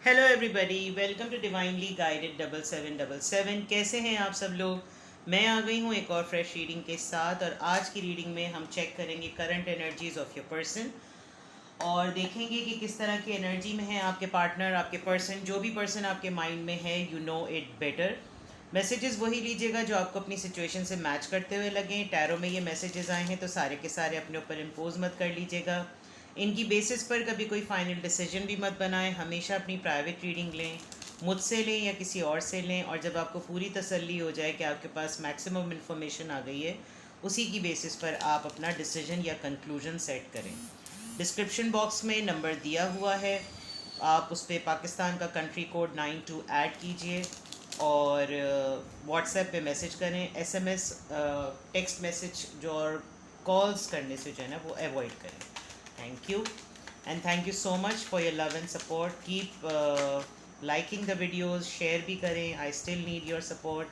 Hello everybody, welcome to divinely guided 7777। कैसे हैं आप सब लोग। मैं आ गई हूँ एक और फ्रेश रीडिंग के साथ, और आज की रीडिंग में हम चेक करेंगे current energies of your person और देखेंगे कि किस तरह की एनर्जी में है आपके पार्टनर, आपके पर्सन, जो भी पर्सन आपके माइंड में है। You know it better. Messages वही लीजिएगा जो आपको अपनी सिचुएशन से मैच करते हुए लगें। टैरो में ये मैसेजेस आए हैं तो सारे के सारे अपने ऊपर इम्पोज मत कर लीजिएगा। इनकी बेसिस पर कभी कोई फाइनल डिसीजन भी मत बनाएं। हमेशा अपनी प्राइवेट रीडिंग लें, मुझसे लें या किसी और से लें, और जब आपको पूरी तसल्ली हो जाए कि आपके पास मैक्सिमम इन्फॉर्मेशन आ गई है, उसी की बेसिस पर आप अपना डिसीजन या कंक्लूजन सेट करें। डिस्क्रिप्शन बॉक्स में नंबर दिया हुआ है, आप उस पर पाकिस्तान का कंट्री कोड 92 ऐड कीजिए और व्हाट्सएप पे मैसेज करें। एसएमएस, टेक्स्ट मैसेज जो और कॉल्स करने से जो है ना वो अवॉइड करें। Thank you and thank you so much for your love and support. Keep liking the videos, share भी करें। I still need your support.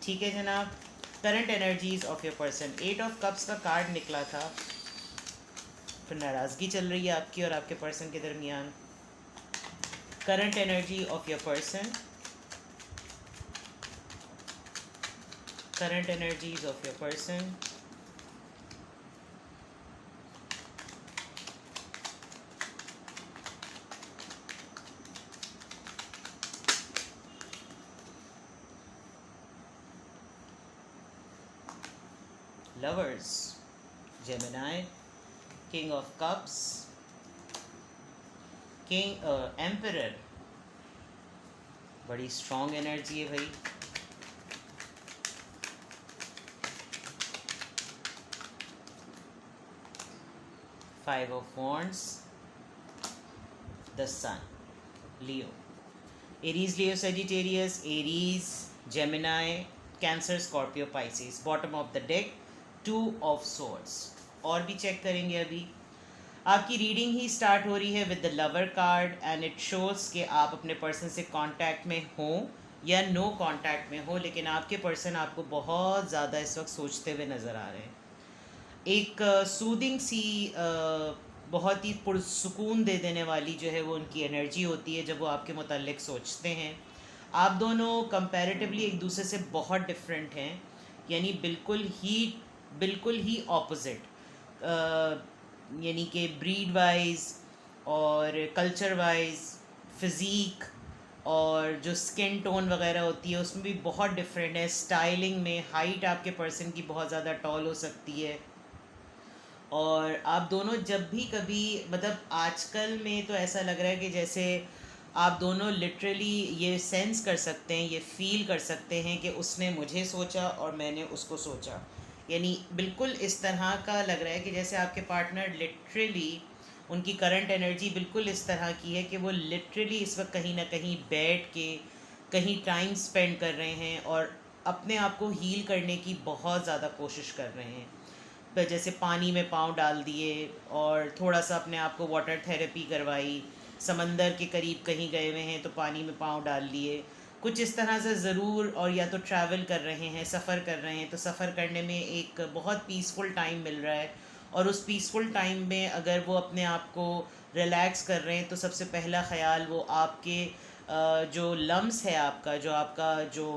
ठीक है जनाब। Current energies of your person, 8 of cups का कार्ड निकला था। फिर नाराज़गी चल रही है आपकी और आपके पर्सन के दरमियान। Current energy of your person, current energies of your person, lovers, Gemini, king of cups, king emperor. बड़ी स्ट्रॉन्ग एनर्जी है भाई। Five of wands, the sun, Leo, Aries, Leo, Sagittarius, Aries, Gemini, Cancer, Scorpio, Pisces. Bottom of the deck, two of swords. और भी check करेंगे अभी। आपकी reading ही start हो रही है with the lover card and it shows कि आप अपने पर्सन से कांटेक्ट में हो या नो कांटेक्ट में हो, लेकिन आपके पर्सन आपको बहुत ज़्यादा इस वक्त सोचते हुए नज़र आ रहे हैं। एक सूदिंग सी, बहुत ही पुरसुकून दे देने वाली जो है वो उनकी एनर्जी होती है जब वो आपके मुताल्लिक सोचते हैं। आप दोनों कंपैरेटिवली एक दूसरे से बहुत डिफरेंट हैं, यानी बिल्कुल ही ऑपोजिट। यानी कि ब्रीड वाइज और कल्चर वाइज, फिज़ीक और जो स्किन टोन वगैरह होती है उसमें भी बहुत डिफरेंट है। स्टाइलिंग में हाइट आपके पर्सन की बहुत ज़्यादा टॉल हो सकती है, और आप दोनों जब भी कभी, मतलब आजकल में तो ऐसा लग रहा है कि जैसे आप दोनों लिटरली ये सेंस कर सकते हैं, ये फील कर सकते हैं कि उसने मुझे सोचा और मैंने उसको सोचा। यानी बिल्कुल इस तरह का लग रहा है कि जैसे आपके पार्टनर लिटरली, उनकी करंट एनर्जी बिल्कुल इस तरह की है कि वो लिटरली इस वक्त कहीं ना कहीं बैठ के कहीं टाइम स्पेंड कर रहे हैं और अपने आप को हील करने की बहुत ज़्यादा कोशिश कर रहे हैं। पर जैसे पानी में पाँव डाल दिए और थोड़ा सा अपने आप को वाटर थेरेपी करवाई, समंदर के करीब कहीं गए हुए हैं तो पानी में पाँव डाल लिए, कुछ इस तरह से ज़रूर। और या तो ट्रैवल कर रहे हैं, सफ़र कर रहे हैं, तो सफ़र करने में एक बहुत पीसफुल टाइम मिल रहा है, और उस पीसफुल टाइम में अगर वो अपने आप को रिलैक्स कर रहे हैं तो सबसे पहला ख़्याल वो आपके जो लम्स है, आपका जो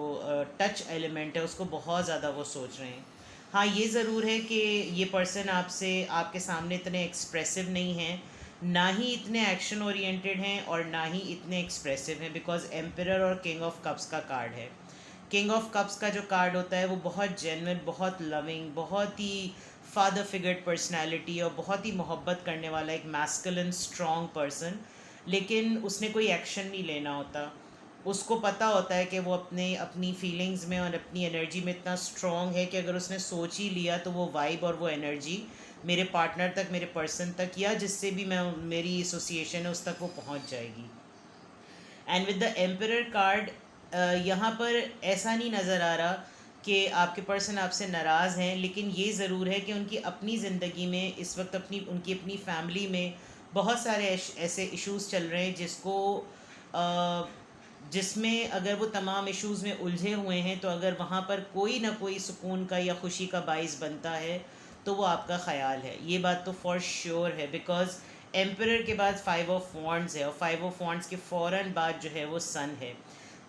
टच एलिमेंट है उसको बहुत ज़्यादा वो सोच रहे हैं। हाँ, ये ज़रूर है कि ये पर्सन आपसे, आपके सामने इतने एक्सप्रेसिव नहीं हैं, ना ही इतने एक्शन ओरिएंटेड हैं और ना ही इतने एक्सप्रेसिव हैं, बिकॉज एम्परर और किंग ऑफ कप्स का कार्ड है। किंग ऑफ कप्स का जो कार्ड होता है वो बहुत जेन्युइन, बहुत लविंग, बहुत ही फादर फिगर पर्सनालिटी और बहुत ही मोहब्बत करने वाला एक मैस्कुलिन स्ट्रॉन्ग पर्सन, लेकिन उसने कोई एक्शन नहीं लेना होता। उसको पता होता है कि वो अपनी फीलिंग्स में और अपनी एनर्जी में इतना स्ट्रॉन्ग है कि अगर उसने सोच ही लिया तो वो वाइब और वो एनर्जी मेरे पार्टनर तक, मेरे पर्सन तक, या जिससे भी मैं, मेरी एसोसिएशन है उस तक वो पहुंच जाएगी। And with the emperor card, यहाँ पर ऐसा नहीं नज़र आ रहा कि आपके पर्सन आपसे नाराज़ हैं, लेकिन ये ज़रूर है कि उनकी अपनी ज़िंदगी में इस वक्त उनकी अपनी फैमिली में बहुत सारे ऐसे इश्यूज़ चल रहे हैं जिसमें अगर वो तमाम इश्यूज़ में उलझे हुए हैं तो अगर वहाँ पर कोई ना कोई सुकून का या खुशी का बाइस बनता है तो वो आपका ख़्याल है। ये बात तो फॉर श्योर है, बिकॉज़ एम्परर के बाद 5 ऑफ वॉन्ड्स है और 5 ऑफ वॉन्ड्स के फ़ौरन बाद जो है वो सन है।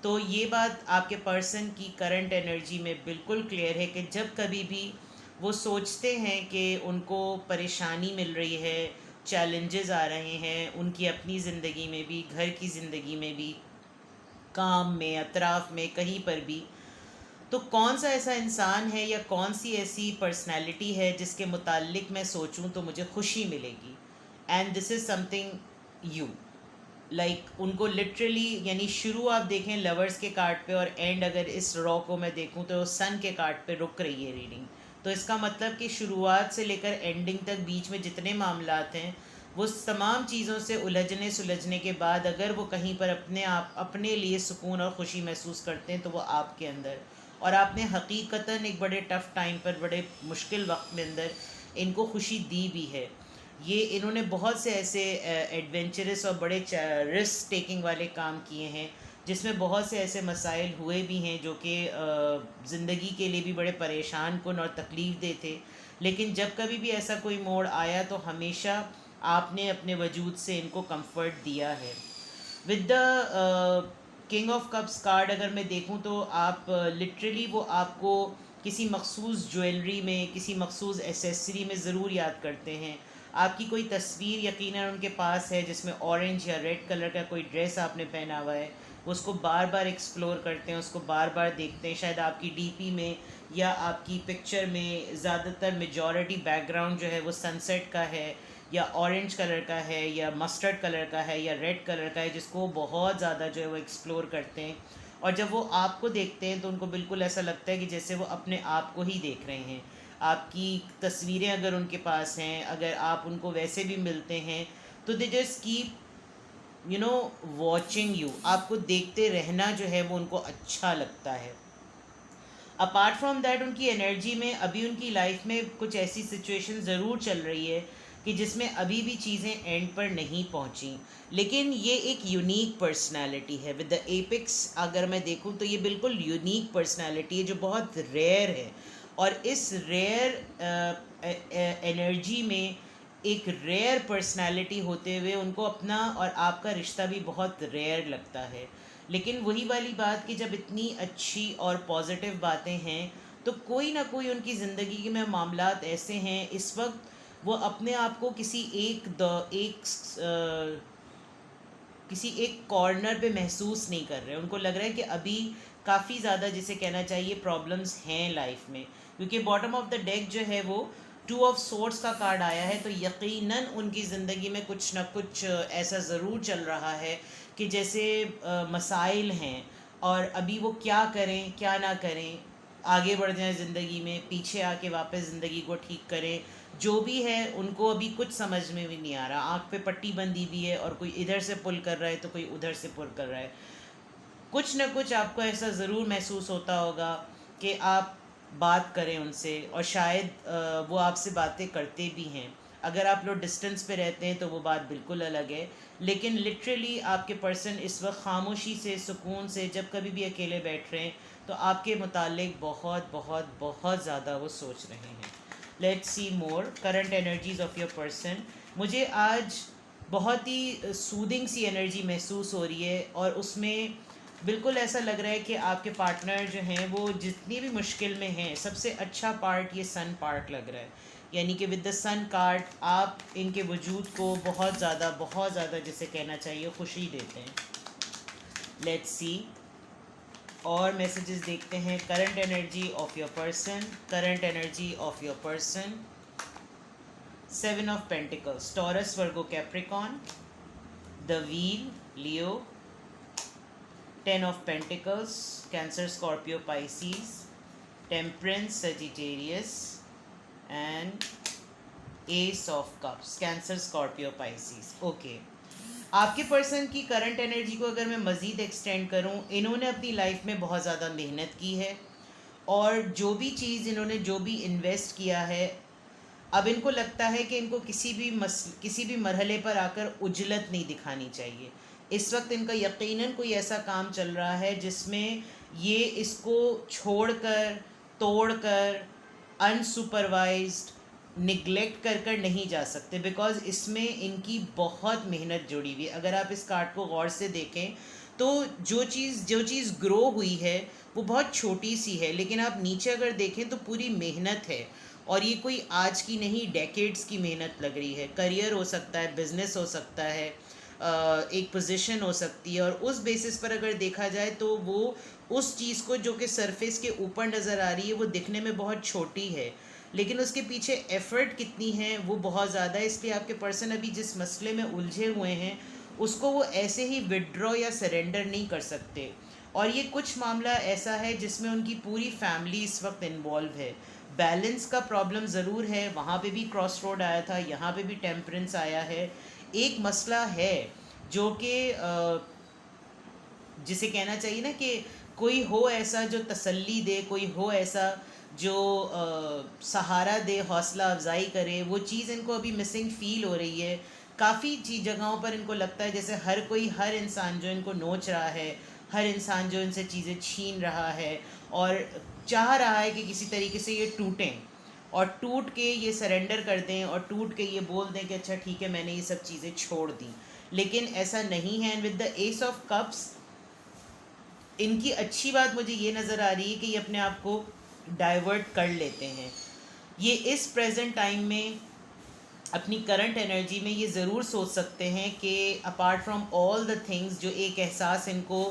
तो ये बात आपके पर्सन की करंट एनर्जी में बिल्कुल क्लियर है कि जब कभी भी वो सोचते हैं कि उनको परेशानी मिल रही है, चैलेंजेस आ रहे हैं उनकी अपनी ज़िंदगी में भी, घर की ज़िंदगी में भी, काम में, अतराफ़ में, कहीं पर भी, तो कौन सा ऐसा इंसान है या कौन सी ऐसी पर्सनैलिटी है जिसके मुतालिक मैं सोचूं तो मुझे खुशी मिलेगी, and this is something you. Like उनको लिटरली, यानी शुरू आप देखें लवर्स के कार्ड पे और एंड अगर इस रॉ को मैं देखूं तो सन के कार्ड पे रुक रही है रीडिंग। तो इसका मतलब कि शुरुआत से लेकर एंडिंग तक बीच में जितने मामलात हैं वो तमाम चीज़ों से उलझने सुलझने के बाद अगर वो कहीं पर अपने लिए सुकून और ख़ुशी महसूस करते हैं तो वो आपके अंदर, और आपने हकीकतन एक बड़े टफ़ टाइम पर, बड़े मुश्किल वक्त में अंदर इनको खुशी दी भी है। ये इन्होंने बहुत से ऐसे एडवेंचरस और बड़े रिस्क टेकिंग वाले काम किए हैं जिसमें बहुत से ऐसे मसाइल हुए भी हैं जो कि ज़िंदगी के लिए भी बड़े परेशान कुन और तकलीफ़ दे थे। लेकिन जब कभी भी ऐसा कोई मोड़ आया तो हमेशा आपने अपने वजूद से इनको कंफर्ट दिया है। With the king of cups card अगर मैं देखूं तो आप लिटरली वो आपको किसी मखसूस ज्वेलरी में, किसी मखसूस एसेसरी में ज़रूर याद करते हैं। आपकी कोई तस्वीर यकीनन उनके पास है जिसमें ऑरेंज या रेड कलर का कोई ड्रेस आपने पहना हुआ है, वो उसको बार बार एक्सप्लोर करते हैं, उसको बार बार देखते हैं। शायद आपकी डीपी में या आपकी पिक्चर में ज़्यादातर मेजॉरिटी बैकग्राउंड जो है वो सनसेट का है या ऑरेंज कलर का है या मस्टर्ड कलर का है या रेड कलर का है, जिसको बहुत ज़्यादा जो है वो एक्सप्लोर करते हैं। और जब वो आपको देखते हैं तो उनको बिल्कुल ऐसा लगता है कि जैसे वो अपने आप को ही देख रहे हैं। आपकी तस्वीरें अगर उनके पास हैं, अगर आप उनको वैसे भी मिलते हैं तो they just keep watching you. आपको देखते रहना जो है वो उनको अच्छा लगता है। अपार्ट फ्रॉम दैट उनकी एनर्जी में अभी उनकी लाइफ में कुछ ऐसी सिचुएशन ज़रूर चल रही है कि जिसमें अभी भी चीज़ें एंड पर नहीं पहुंची, लेकिन ये एक यूनिक पर्सनालिटी है। विद द एपिक्स अगर मैं देखूं तो ये बिल्कुल यूनिक पर्सनालिटी है जो बहुत रेयर है, और इस रेयर एनर्जी में एक रेयर पर्सनालिटी होते हुए उनको अपना और आपका रिश्ता भी बहुत रेयर लगता है। लेकिन वही वाली बात कि जब इतनी अच्छी और पॉजिटिव बातें हैं तो कोई ना कोई उनकी ज़िंदगी में मामलात ऐसे हैं इस वक्त वो अपने आप को किसी एक कॉर्नर पे महसूस नहीं कर रहे। उनको लग रहा है कि अभी काफ़ी ज़्यादा, जिसे कहना चाहिए, प्रॉब्लम्स हैं लाइफ में, क्योंकि बॉटम ऑफ द डेक जो है वो 2 ऑफ सोर्ड्स का कार्ड आया है। तो यकीनन उनकी ज़िंदगी में कुछ ना कुछ ऐसा ज़रूर चल रहा है कि जैसे मसाइल हैं और अभी वो क्या करें क्या ना करें, आगे बढ़ जाएं ज़िंदगी में, पीछे आके वापस ज़िंदगी को ठीक करें, जो भी है उनको अभी कुछ समझ में भी नहीं आ रहा। आँख पे पट्टी बंधी भी है और कोई इधर से पुल कर रहा है तो कोई उधर से पुल कर रहा है। कुछ न कुछ आपको ऐसा ज़रूर महसूस होता होगा कि आप बात करें उनसे, और शायद वो आपसे बातें करते भी हैं। अगर आप लोग डिस्टेंस पे रहते हैं तो वो बात बिल्कुल अलग है, लेकिन लिटरली आपके पर्सन इस वक्त खामोशी से, सुकून से, जब कभी भी अकेले बैठ रहे हैं तो आपके मुतालिक बहुत बहुत बहुत ज़्यादा वो सोच रहे हैं। Let's see more current energies of your person. मुझे आज बहुत ही सूदिंग सी एनर्जी महसूस हो रही है और उसमें बिल्कुल ऐसा लग रहा है कि आपके पार्टनर जो हैं वो जितनी भी मुश्किल में हैं, सबसे अच्छा पार्ट ये सन पार्ट लग रहा है। यानी कि विद द सन कार्ड आप इनके वजूद को बहुत ज़्यादा जिसे कहना चाहिए खुशी देते हैं। लेट्स सी और मैसेजेस देखते हैं। Current energy of your person, current energy of your person. 7 of pentacles, taurus, Virgo, Capricorn. The wheel, Leo. 10 of Pentacles, Cancer, Scorpio, Pisces. Temperance, Sagittarius. And Ace of Cups, Cancer, Scorpio, Pisces. Okay. आपके person की current energy को अगर मैं मज़ीद extend करूं, इन्होंने अपनी life में बहुत ज़्यादा मेहनत की है और जो भी चीज़ इन्होंने जो भी इन्वेस्ट किया है, अब इनको लगता है कि इनको किसी भी मरहले पर आकर उजलत नहीं दिखानी चाहिए। इस वक्त इनका यकीनन कोई ऐसा काम चल रहा है जिसमें ये इसको छोड़कर, तोड़कर, अनसुपरवाइज्ड निगलेक्ट कर नहीं जा सकते, बिकॉज इसमें इनकी बहुत मेहनत जुड़ी हुई है। अगर आप इस कार्ड को गौर से देखें तो जो चीज़ ग्रो हुई है वो बहुत छोटी सी है, लेकिन आप नीचे अगर देखें तो पूरी मेहनत है। और ये कोई आज की नहीं, डेकेड्स की मेहनत लग रही है। करियर हो सकता है, बिजनेस हो सकता है, एक पोजीशन हो सकती है, और उस बेसिस पर अगर देखा जाए तो वो उस चीज़ को जो कि सरफेस के ऊपर नज़र आ रही है वो दिखने में बहुत छोटी है, लेकिन उसके पीछे एफर्ट कितनी है वो बहुत ज़्यादा है। इसलिए आपके पर्सन अभी जिस मसले में उलझे हुए हैं उसको वो ऐसे ही विड्रॉ या सरेंडर नहीं कर सकते। और ये कुछ मामला ऐसा है जिसमें उनकी पूरी फैमिली इस वक्त इन्वॉल्व है। बैलेंस का प्रॉब्लम ज़रूर है, वहाँ पे भी क्रॉस रोड आया था, यहाँ पे भी टेम्परेंस आया है। एक मसला है जो कि जिसे कहना चाहिए ना कि कोई हो ऐसा जो तसल्ली दे, कोई हो ऐसा जो सहारा दे, हौसला अफजाई करे, वो चीज़ इनको अभी मिसिंग फील हो रही है। काफ़ी चीज़ जगहों पर इनको लगता है जैसे हर इंसान जो इनको नोच रहा है, हर इंसान जो इनसे चीज़ें छीन रहा है और चाह रहा है कि किसी तरीके से ये टूटें और टूट के ये सरेंडर कर दें और टूट के ये बोल दें कि अच्छा ठीक है मैंने ये सब चीज़ें छोड़ दी। लेकिन ऐसा नहीं है। And with the S of cups इनकी अच्छी बात मुझे ये नज़र आ रही है कि ये अपने आप को डाइवर्ट कर लेते हैं। ये इस प्रेजेंट टाइम में अपनी करंट एनर्जी में ये ज़रूर सोच सकते हैं कि apart from all the things, जो एक एहसास इनको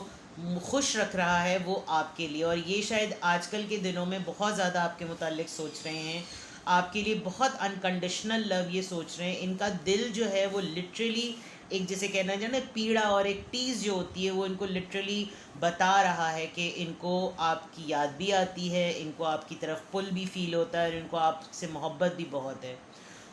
खुश रख रहा है वो आपके लिए, और ये शायद आजकल के दिनों में बहुत ज़्यादा आपके मुतालिक सोच रहे हैं, आपके लिए बहुत अनकंडीशनल लव ये सोच रहे हैं। इनका दिल जो है वो लिटरली एक, जैसे कहना चाहिए ना, पीड़ा और एक टीज़ जो होती है वो इनको लिटरली बता रहा है कि इनको आपकी याद भी आती है, इनको आपकी तरफ पुल भी फील होता है और इनको आपसे मोहब्बत भी बहुत है।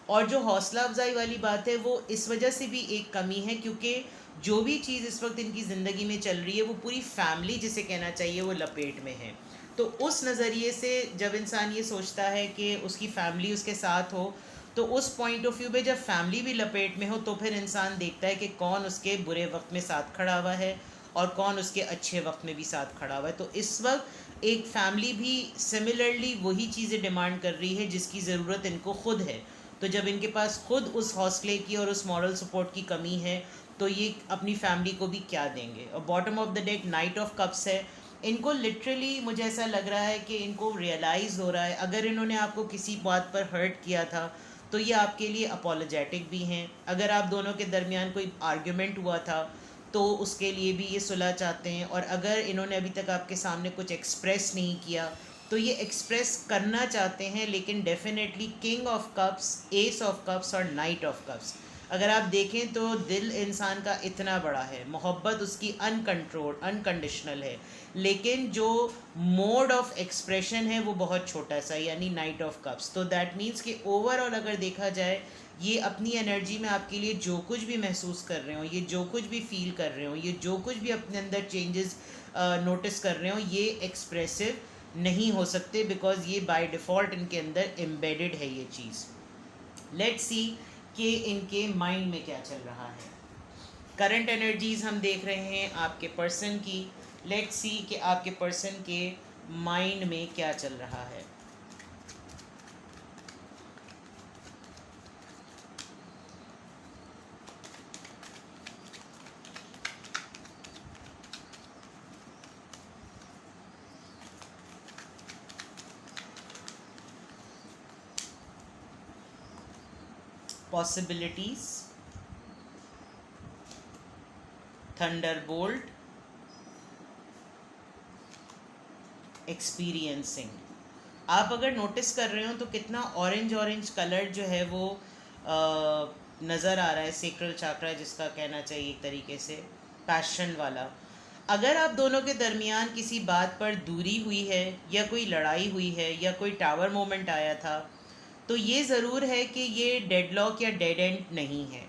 और जो हौसला अफजाई वाली बात है वो इस वजह से भी एक कमी है क्योंकि जो भी चीज़ इस वक्त इनकी ज़िंदगी में चल रही है वो पूरी फैमिली, जिसे कहना चाहिए, वो लपेट में है। तो उस नज़रिए से जब इंसान ये सोचता है कि उसकी फैमिली उसके साथ हो, तो उस पॉइंट ऑफ व्यू पे जब फैमिली भी लपेट में हो तो फिर इंसान देखता है कि कौन उसके बुरे वक्त में साथ खड़ा हुआ है और कौन उसके अच्छे वक्त में भी साथ खड़ा हुआ है। तो इस वक्त एक फैमिली भी सिमिलरली वही चीज़ें डिमांड कर रही है जिसकी ज़रूरत इनको खुद है। तो जब इनके पास खुद उस हौसले की और उस मॉरल सपोर्ट की कमी है तो ये अपनी फैमिली को भी क्या देंगे। और bottom of the deck night of cups है। इनको लिटरली मुझे ऐसा लग रहा है कि इनको रियलाइज़ हो रहा है अगर इन्होंने आपको किसी बात पर हर्ट किया था तो ये आपके लिए अपोलोजेटिक भी हैं। अगर आप दोनों के दरमियान कोई आर्ग्यूमेंट हुआ था तो उसके लिए भी ये सुलह चाहते हैं। और अगर इन्होंने अभी तक आपके सामने कुछ एक्सप्रेस नहीं किया तो ये एक्सप्रेस करना चाहते हैं। लेकिन definitely king of cups, S of cups और नाइट ऑफ कप्स, अगर आप देखें तो दिल इंसान का इतना बड़ा है, मोहब्बत उसकी अनकंट्रोल्ड अनकंडीशनल है, लेकिन जो मोड ऑफ एक्सप्रेशन है वो बहुत छोटा सा, यानी नाइट ऑफ कप्स। तो दैट मीन्स कि ओवरऑल अगर देखा जाए ये अपनी एनर्जी में आपके लिए जो कुछ भी महसूस कर रहे हो, ये जो कुछ भी फील कर रहे हो, ये जो कुछ भी अपने अंदर चेंजेस नोटिस कर रहे हो, ये एक्सप्रेसिव नहीं हो सकते बिकॉज ये बाय डिफ़ॉल्ट इनके अंदर एम्बेडेड है ये चीज़। लेट्स सी कि इनके माइंड में क्या चल रहा है। करंट एनर्जीज हम देख रहे हैं आपके पर्सन की। लेट्स सी कि आपके पर्सन के माइंड में क्या चल रहा है। Possibilities, Thunderbolt, experiencing. आप अगर नोटिस कर रहे हो तो कितना ऑरेंज ऑरेंज कलर जो है वो नज़र आ रहा है। सेक्रल चाक्रा जिसका कहना चाहिए एक तरीके से पैशन वाला। अगर आप दोनों के दरमियान किसी बात पर दूरी हुई है या कोई लड़ाई हुई है या कोई टावर मोमेंट आया था तो ये ज़रूर है कि ये डेडलॉक या डेड एंड नहीं है।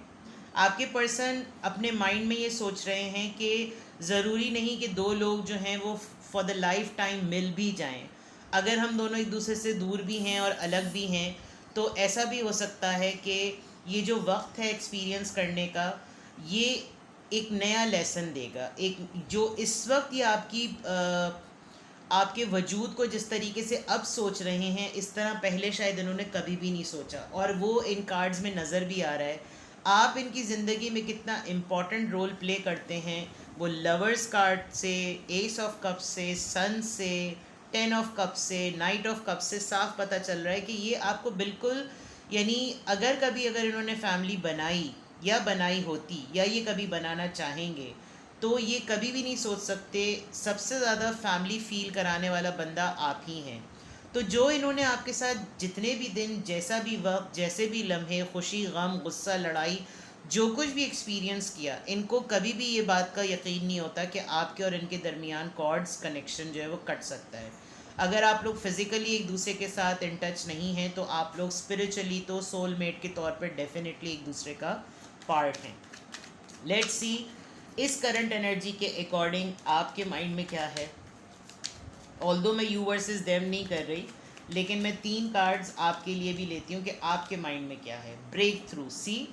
आपके पर्सन अपने माइंड में ये सोच रहे हैं कि ज़रूरी नहीं कि दो लोग जो हैं वो फॉर द लाइफ टाइम मिल भी जाएं। अगर हम दोनों एक दूसरे से दूर भी हैं और अलग भी हैं तो ऐसा भी हो सकता है कि ये जो वक्त है एक्सपीरियंस करने का, ये एक नया लेसन देगा। एक जो इस वक्त ये आपकी आपके वजूद को जिस तरीके से अब सोच रहे हैं, इस तरह पहले शायद इन्होंने कभी भी नहीं सोचा, और वो इन कार्ड्स में नज़र भी आ रहा है। आप इनकी ज़िंदगी में कितना इम्पॉर्टेंट रोल प्ले करते हैं, वो लवर्स कार्ड से, एस ऑफ कप से, सन से, 10 ऑफ कप से, नाइट ऑफ कप से साफ पता चल रहा है कि ये आपको बिल्कुल, यानी अगर इन्होंने फैमिली बनाई या बनाई होती या ये कभी बनाना चाहेंगे, तो ये कभी भी नहीं सोच सकते। सबसे ज़्यादा फैमिली फील कराने वाला बंदा आप ही हैं। तो जो इन्होंने आपके साथ जितने भी दिन, जैसा भी वक्त, जैसे भी लम्हे, खुशी, गम, गुस्सा, लड़ाई, जो कुछ भी एक्सपीरियंस किया, इनको कभी भी ये बात का यकीन नहीं होता कि आपके और इनके दरमियान कॉर्ड्स कनेक्शन जो है वो कट सकता है। अगर आप लोग फिज़िकली एक दूसरे के साथ इन टच नहीं हैं, तो आप लोग स्पिरिचुअली तो सोलमेट के तौर पर डेफिनेटली एक दूसरे का पार्ट हैं। लेट्स सी इस करंट एनर्जी के अकॉर्डिंग आपके माइंड में क्या है। ऑल्दो मैं यू वर्सेस देम नहीं कर रही, लेकिन मैं 3 कार्ड्स आपके लिए भी लेती हूँ कि आपके माइंड में क्या है। ब्रेक थ्रू, सी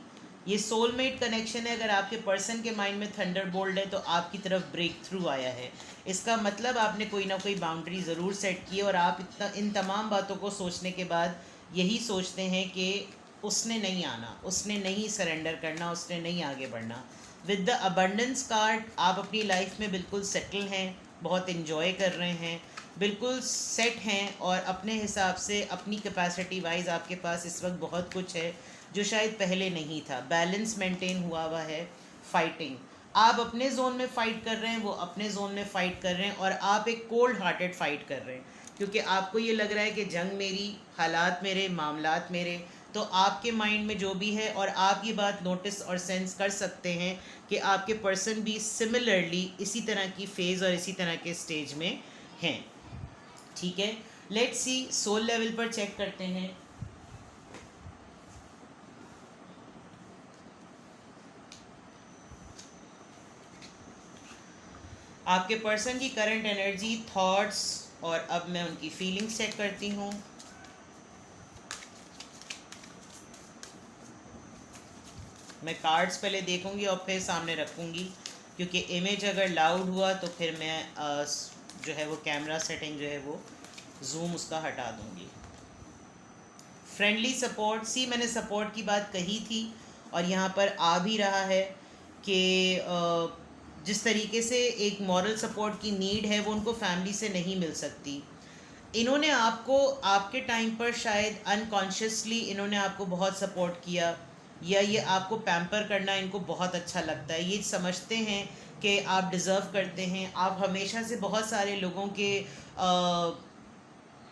ये सोलमेट कनेक्शन है। अगर आपके पर्सन के माइंड में थंडरबोल्ट है तो आपकी तरफ ब्रेक थ्रू आया है। इसका मतलब आपने कोई ना कोई बाउंड्री ज़रूर सेट की, और आप इन तमाम बातों को सोचने के बाद यही सोचते हैं कि उसने नहीं आना, उसने नहीं सरेंडर करना, उसने नहीं आगे बढ़ना। विद द अबंडेंस कार्ड आप अपनी लाइफ में बिल्कुल सेटल हैं, बहुत इन्जॉय कर रहे हैं, बिल्कुल सेट हैं, और अपने हिसाब से अपनी कैपेसिटी वाइज आपके पास इस वक्त बहुत कुछ है जो शायद पहले नहीं था। बैलेंस मेंटेन हुआ है। फाइटिंग, आप अपने जोन में फ़ाइट कर रहे हैं, वो अपने जोन में फ़ाइट कर रहे हैं, और आप एक कोल्ड हार्टेड फ़ाइट कर रहे हैं, क्योंकि आपको ये लग रहा है कि जंग मेरी, हालात मेरे, मामलात मेरे। तो आपके माइंड में जो भी है, और आप ये बात नोटिस और सेंस कर सकते हैं कि आपके पर्सन भी सिमिलरली इसी तरह की फेज़ और इसी तरह के स्टेज में हैं। ठीक है, लेट्स सी सोल लेवल पर चेक करते हैं। आपके पर्सन की करंट एनर्जी, थॉट्स, और अब मैं उनकी फीलिंग्स चेक करती हूँ। मैं कार्ड्स पहले देखूंगी और फिर सामने रखूंगी, क्योंकि इमेज अगर लाउड हुआ तो फिर मैं जो है वो कैमरा सेटिंग जो है वो जूम उसका हटा दूंगी। फ्रेंडली सपोर्ट, सी मैंने सपोर्ट की बात कही थी, और यहाँ पर आ भी रहा है कि जिस तरीके से एक मॉरल सपोर्ट की नीड है वो उनको फैमिली से नहीं मिल सकती। इन्होंने आपको आपके टाइम पर शायद अनकॉन्शियसली इन्होंने आपको बहुत सपोर्ट किया, या ये आपको पैम्पर करना इनको बहुत अच्छा लगता है। ये समझते हैं कि आप डिज़र्व करते हैं। आप हमेशा से बहुत सारे लोगों के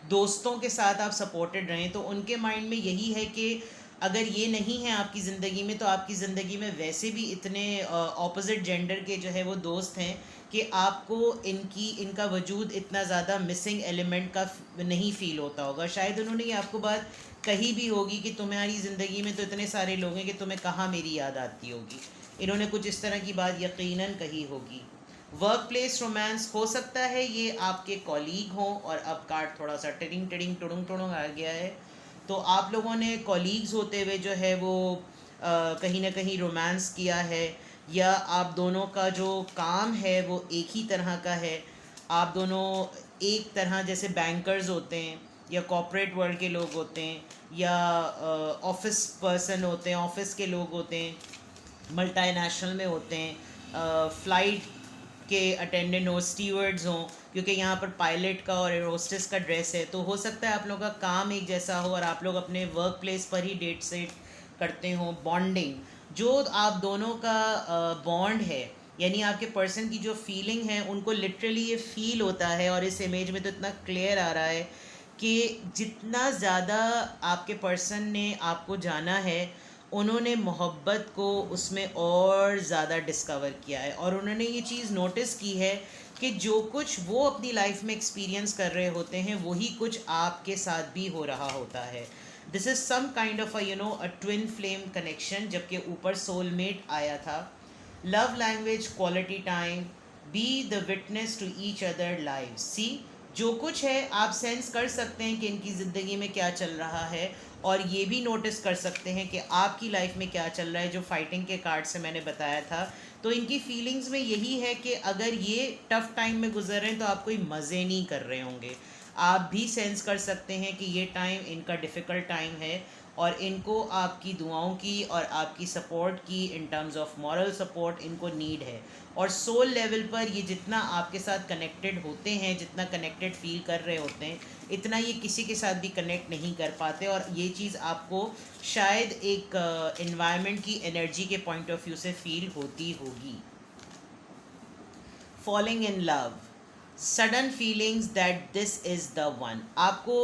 दोस्तों के साथ आप सपोर्टेड रहें, तो उनके माइंड में यही है कि अगर ये नहीं है आपकी ज़िंदगी में, तो आपकी ज़िंदगी में वैसे भी इतने ऑपोजिट जेंडर के जो है वो दोस्त हैं कि आपको इनका वजूद इतना ज़्यादा मिसिंग एलिमेंट का नहीं फ़ील होता होगा। शायद उन्होंने ये आपको बात कही भी होगी कि तुम्हारी ज़िंदगी में तो इतने सारे लोग हैं कि तुम्हें कहाँ मेरी याद आती होगी। इन्होंने कुछ इस तरह की बात यकीनन कही होगी। वर्क प्लेस रोमांस, हो सकता है ये आपके कॉलीग हों, और अब कार्ड थोड़ा सा टिडिंग टिडिंग टुडुंग टुडुंग आ गया है, तो आप लोगों ने कॉलीग्स होते हुए जो है वो कहीं ना कहीं रोमांस किया है, या आप दोनों का जो काम है वो एक ही तरह का है। आप दोनों एक तरह, जैसे बैंकर्स होते हैं या कॉर्पोरेट वर्ल्ड के लोग होते हैं, या ऑफिस पर्सन होते हैं, ऑफिस के लोग होते हैं, मल्टीनेशनल में होते हैं, फ़्लाइट के अटेंडेंट हो, स्टीवर्ड्स हों, क्योंकि यहाँ पर पायलट का और एरोस्टेस का ड्रेस है, तो हो सकता है आप लोगों का काम एक जैसा हो और आप लोग अपने वर्क प्लेस पर ही डेट सेट करते हो। बॉन्डिंग, जो आप दोनों का बॉन्ड है, यानी आपके पर्सन की जो फीलिंग है, उनको लिटरली ये फील होता है, और इस इमेज में तो इतना क्लियर आ रहा है कि जितना ज़्यादा आपके पर्सन ने आपको जाना है, उन्होंने मोहब्बत को उसमें और ज़्यादा डिस्कवर किया है, और उन्होंने ये चीज़ नोटिस की है कि जो कुछ वो अपनी लाइफ में एक्सपीरियंस कर रहे होते हैं वही कुछ आपके साथ भी हो रहा होता है। This is some kind of a twin flame connection, जबकि ऊपर सोलमेट आया था। Love language, quality time, be the witness to each other live. See जो कुछ है आप सेंस कर सकते हैं कि इनकी ज़िंदगी में क्या चल रहा है, और ये भी नोटिस कर सकते हैं कि आपकी लाइफ में क्या चल रहा है, जो फाइटिंग के कार्ड से मैंने बताया था। तो इनकी फीलिंग्स में यही है कि अगर ये टफ टाइम में गुजर रहे हैं तो आप कोई मज़े नहीं कर रहे होंगे। आप भी सेंस कर सकते हैं कि ये टाइम इनका डिफ़िकल्ट टाइम है और इनको आपकी दुआओं की और आपकी सपोर्ट की, in terms of moral support, इनको नीड है। और सोल लेवल पर ये जितना आपके साथ कनेक्टेड होते हैं, जितना कनेक्टेड फील कर रहे होते हैं, इतना ये किसी के साथ भी कनेक्ट नहीं कर पाते। और ये चीज़ आपको शायद एक एनवायरनमेंट की एनर्जी के पॉइंट ऑफ व्यू से फील होती होगी। Falling in love, sudden feelings that this is the one. आपको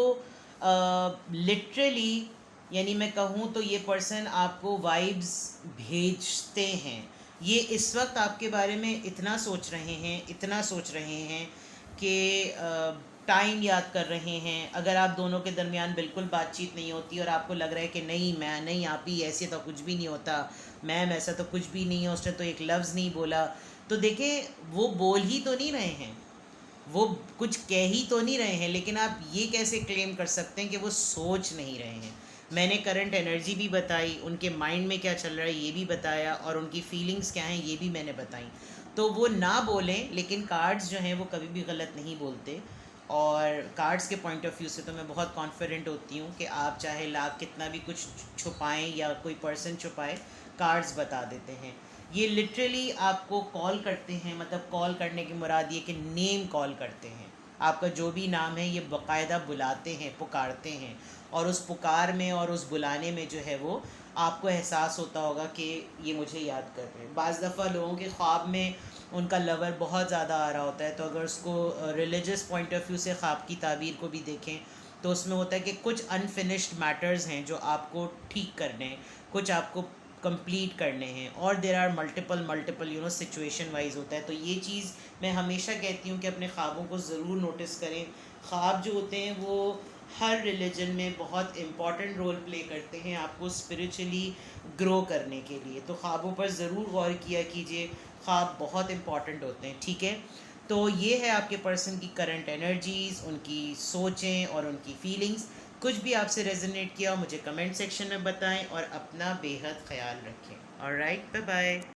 लिटरली यानी मैं कहूँ तो ये पर्सन आपको वाइब्स भेजते हैं। ये इस वक्त आपके बारे में इतना सोच रहे हैं, इतना सोच रहे हैं कि टाइम याद कर रहे हैं। अगर आप दोनों के दरमियान बिल्कुल बातचीत नहीं होती और आपको लग रहा है कि नहीं मैं नहीं, आप ही ऐसे तो कुछ भी नहीं होता, मैम ऐसा तो कुछ भी नहीं है, उसने तो एक लफ्ज़ नहीं बोला, तो देखें वो बोल ही तो नहीं रहे हैं, वो कुछ कह ही तो नहीं रहे हैं, लेकिन आप ये कैसे क्लेम कर सकते हैं कि वो सोच नहीं रहे हैं। मैंने करंट एनर्जी भी बताई, उनके माइंड में क्या चल रहा है ये भी बताया, और उनकी फीलिंग्स क्या हैं ये भी मैंने बताई। तो वो ना बोलें, लेकिन कार्ड्स जो हैं वो कभी भी गलत नहीं बोलते। और कार्ड्स के पॉइंट ऑफ व्यू से तो मैं बहुत कॉन्फिडेंट होती हूँ कि आप चाहे लाख कितना भी कुछ छुपाएं या कोई पर्सन छुपाए, कार्ड्स बता देते हैं। ये लिटरली आपको कॉल करते हैं, मतलब कॉल करने की मुराद ये कि नेम कॉल करते हैं। आपका जो भी नाम है ये बाकायदा बुलाते हैं, पुकारते हैं, और उस पुकार में और उस बुलाने में जो है वो आपको एहसास होता होगा कि ये मुझे याद कर रहे हैं। बाज़ दफ़ा लोगों के ख्वाब में उनका लवर बहुत ज़्यादा आ रहा होता है, तो अगर उसको रिलीजियस पॉइंट ऑफ व्यू से ख्वाब की ताबीर को भी देखें तो उसमें होता है कि कुछ अनफिनिश्ड मैटर्स हैं जो आपको ठीक करने हैं, कुछ आपको कंप्लीट करने हैं, और there are multiple situation wise होता है। तो ये चीज़ मैं हमेशा कहती हूँ कि अपने ख्वाबों को ज़रूर नोटिस करें। ख्वाब जो होते हैं वो हर रिलीजन में बहुत इम्पॉर्टेंट रोल प्ले करते हैं आपको स्पिरिचुअली ग्रो करने के लिए। तो ख्वाबों पर ज़रूर गौर किया कीजिए, ख्वाब बहुत इम्पॉर्टेंट होते हैं, ठीक है। तो ये है आपके पर्सन की करंट एनर्जीज़, उनकी सोचें और उनकी फीलिंग्स। कुछ भी आपसे रेजोनेट किया मुझे कमेंट सेक्शन में बताएं और अपना बेहद ख्याल रखें। Alright, bye bye.